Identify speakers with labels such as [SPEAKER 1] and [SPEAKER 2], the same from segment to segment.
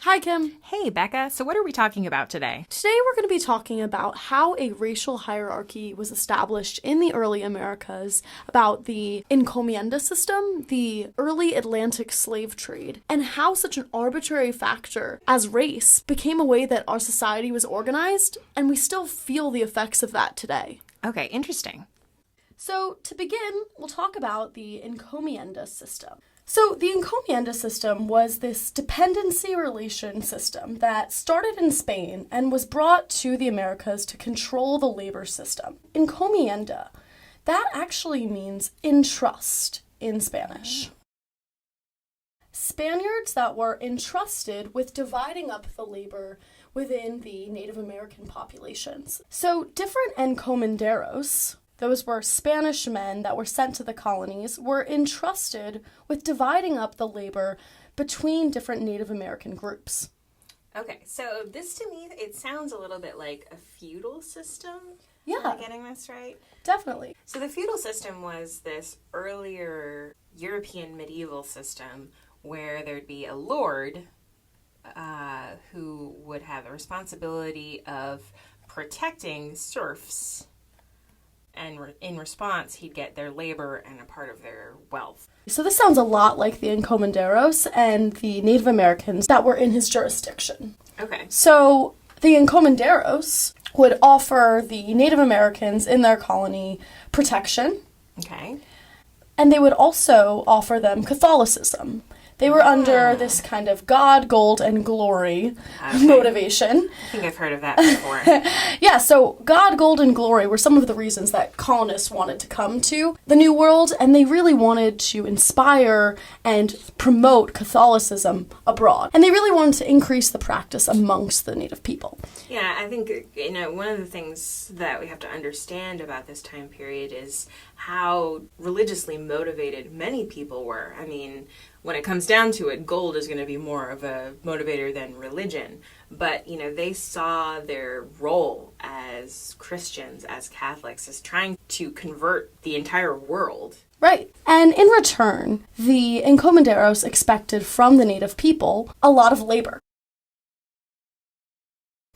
[SPEAKER 1] Hi, Kim.
[SPEAKER 2] Hey, Becca. So what are we talking about today?
[SPEAKER 1] Today we're going to be talking about how a racial hierarchy was established in the early Americas, about the encomienda system, the early Atlantic slave trade, and how such an arbitrary factor as race became a way that our society was organized, and we still feel the effects of that today.
[SPEAKER 2] Okay, interesting.
[SPEAKER 1] So, to begin, we'll talk about the encomienda system. So, the encomienda system was this dependency relation system that started in Spain and was brought to the Americas to control the labor system. Encomienda, that actually means entrust in Spanish. Spaniards that were entrusted with dividing up the labor within the Native American populations. So, different encomenderos, those were Spanish men that were sent to the colonies, were entrusted with dividing up the labor between different Native American groups.
[SPEAKER 2] Okay, so this to me, it sounds a little bit like a feudal system.
[SPEAKER 1] Yeah.
[SPEAKER 2] Am I getting this right?
[SPEAKER 1] Definitely.
[SPEAKER 2] So the feudal system was this earlier European medieval system where there'd be a lord who would have the responsibility of protecting serfs. And in response, he'd get their labor and a part of their wealth.
[SPEAKER 1] So this sounds a lot like the encomenderos and the Native Americans that were in his jurisdiction.
[SPEAKER 2] Okay.
[SPEAKER 1] So the encomenderos would offer the Native Americans in their colony protection.
[SPEAKER 2] Okay.
[SPEAKER 1] And they would also offer them Catholicism. They were under this kind of God, gold, and glory motivation.
[SPEAKER 2] I think I've heard of that before.
[SPEAKER 1] Yeah, so God, gold, and glory were some of the reasons that colonists wanted to come to the New World, and they really wanted to inspire and promote Catholicism abroad. And they really wanted to increase the practice amongst the native people.
[SPEAKER 2] Yeah, I think, one of the things that we have to understand about this time period is how religiously motivated many people were. I mean, when it comes down to it, gold is going to be more of a motivator than religion. But, they saw their role as Christians, as Catholics, as trying to convert the entire world.
[SPEAKER 1] Right. And in return, the encomenderos expected from the native people a lot of labor.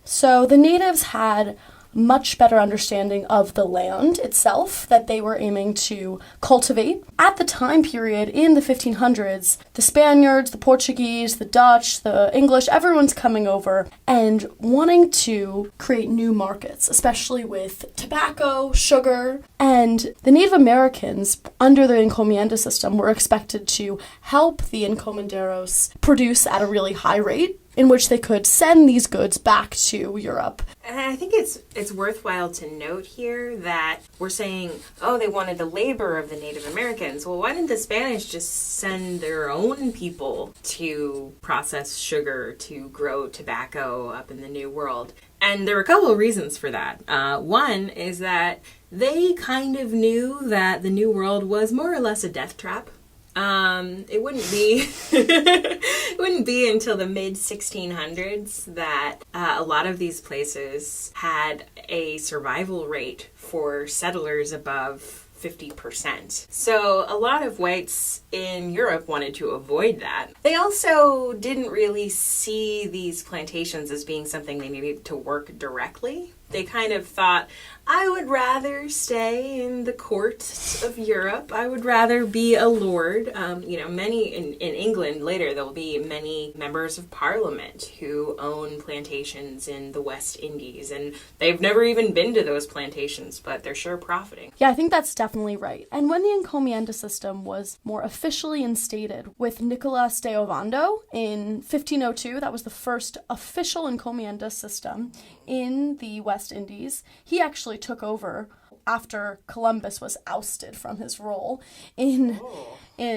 [SPEAKER 1] So the natives had much better understanding of the land itself that they were aiming to cultivate. At the time period in the 1500s, the Spaniards, the Portuguese, the Dutch, the English, everyone's coming over and wanting to create new markets, especially with tobacco, sugar, and the Native Americans under the encomienda system were expected to help the encomenderos produce at a really high rate, in which they could send these goods back to Europe.
[SPEAKER 2] And I think it's worthwhile to note here that we're saying, they wanted the labor of the Native Americans. Well, why didn't the Spanish just send their own people to process sugar, to grow tobacco up in the New World? And there were a couple of reasons for that. One is that they kind of knew that the New World was more or less a death trap. It wouldn't be it wouldn't be until the mid 1600s that a lot of these places had a survival rate for settlers above 50%. So a lot of whites in Europe wanted to avoid that. They also didn't really see these plantations as being something they needed to work directly. They kind of thought, I would rather stay in the court of Europe. I would rather be a lord. Many in England later, there will be many members of parliament who own plantations in the West Indies. And they've never even been to those plantations, but they're sure profiting.
[SPEAKER 1] Yeah, I think that's definitely right. And when the encomienda system was more officially instated with Nicolas de Ovando in 1502, that was the first official encomienda system in the West Indies, he actually took over after Columbus was ousted from his role in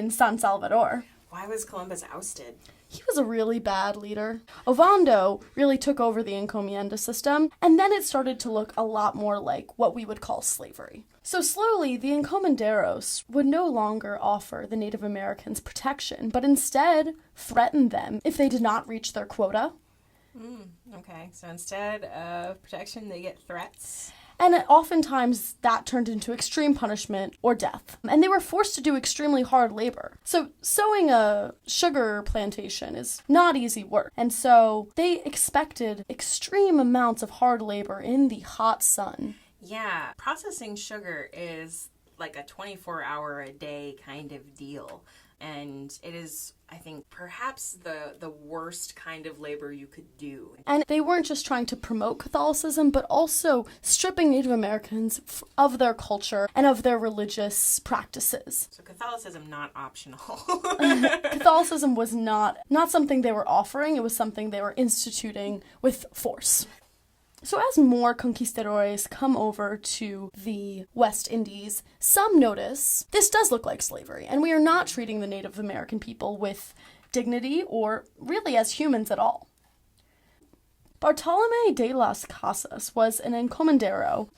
[SPEAKER 1] San Salvador.
[SPEAKER 2] Why was Columbus ousted?
[SPEAKER 1] He was a really bad leader. Ovando really took over the encomienda system, and then it started to look a lot more like what we would call slavery. So slowly, the encomenderos would no longer offer the Native Americans protection, but instead threaten them if they did not reach their quota.
[SPEAKER 2] Okay, so instead of protection, they get threats.
[SPEAKER 1] And oftentimes that turned into extreme punishment or death. And they were forced to do extremely hard labor. So sowing a sugar plantation is not easy work. And so they expected extreme amounts of hard labor in the hot sun.
[SPEAKER 2] Yeah, processing sugar is like a 24-hour-a-day kind of deal. And it is, I think, perhaps the worst kind of labor you could do.
[SPEAKER 1] And they weren't just trying to promote Catholicism, but also stripping Native Americans of their culture and of their religious practices.
[SPEAKER 2] So Catholicism not optional.
[SPEAKER 1] Catholicism was not something they were offering, it was something they were instituting with force. So as more conquistadores come over to the West Indies, some notice this does look like slavery, and we are not treating the Native American people with dignity or really as humans at all. Bartolomé de las Casas was an encomendero,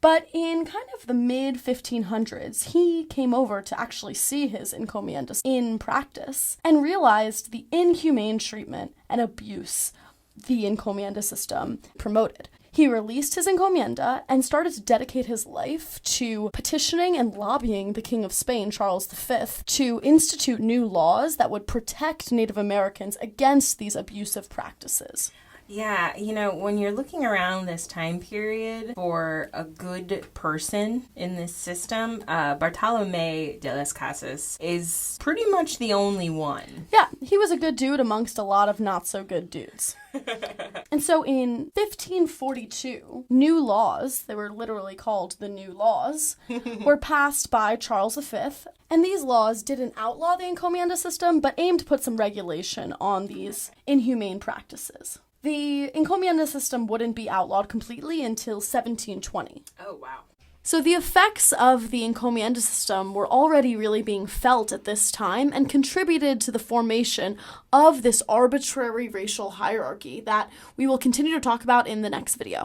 [SPEAKER 1] but in kind of the mid-1500s, he came over to actually see his encomiendas in practice and realized the inhumane treatment and abuse the encomienda system promoted. He released his encomienda and started to dedicate his life to petitioning and lobbying the King of Spain, Charles V, to institute new laws that would protect Native Americans against these abusive practices.
[SPEAKER 2] Yeah, when you're looking around this time period for a good person in this system, Bartolomé de las Casas is pretty much the only one.
[SPEAKER 1] Yeah, he was a good dude amongst a lot of not so good dudes. And so in 1542, new laws, they were literally called the New Laws, were passed by Charles V. And these laws didn't outlaw the encomienda system, but aimed to put some regulation on these inhumane practices. The encomienda system wouldn't be outlawed completely until 1720.
[SPEAKER 2] Oh, wow.
[SPEAKER 1] So the effects of the encomienda system were already really being felt at this time and contributed to the formation of this arbitrary racial hierarchy that we will continue to talk about in the next video.